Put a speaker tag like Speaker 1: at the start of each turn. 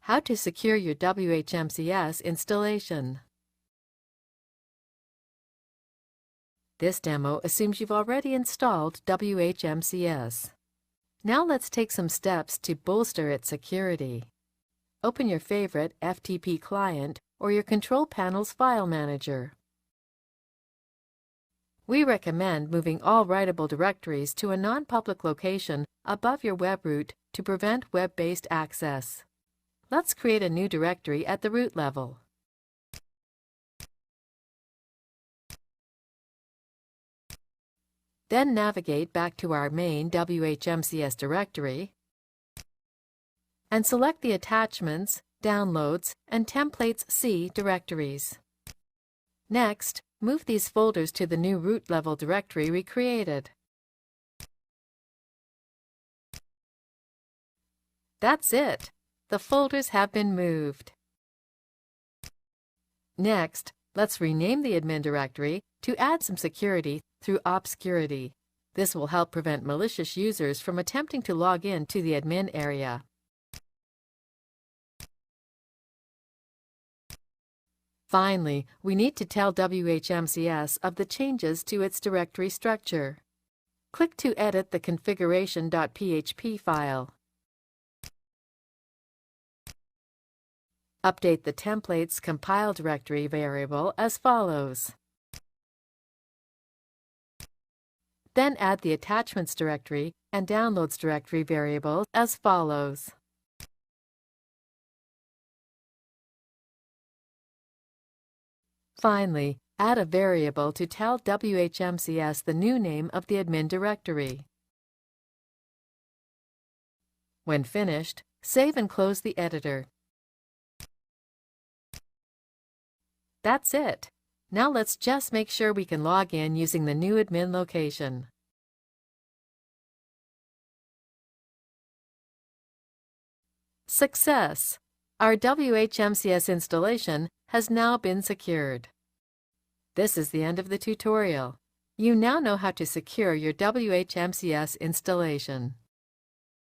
Speaker 1: How to secure your WHMCS installation. This demo assumes you've already installed WHMCS. Now let's take some steps to bolster its security. Open your favorite FTP client or your control panel's file manager. We recommend moving all writable directories to a non-public location above your web root to prevent web-based access. Let's create a new directory at the root level. Then navigate back to our main WHMCS directory and select the Attachments, Downloads, and Templates C directories. Next, move these folders to the new root level directory we created. That's it! The folders have been moved. Next, let's rename the admin directory to add some security through obscurity. This will help prevent malicious users from attempting to log in to the admin area. Finally, we need to tell WHMCS of the changes to its directory structure. Click to edit the configuration.php file. Update the templates compile directory variable as follows. Then add the attachments directory and downloads directory variables as follows. Finally, add a variable to tell WHMCS the new name of the admin directory. When finished, save and close the editor. That's it. Now let's just make sure we can log in using the new admin location. Success! Our WHMCS installation has now been secured. This is the end of the tutorial. You now know how to secure your WHMCS installation.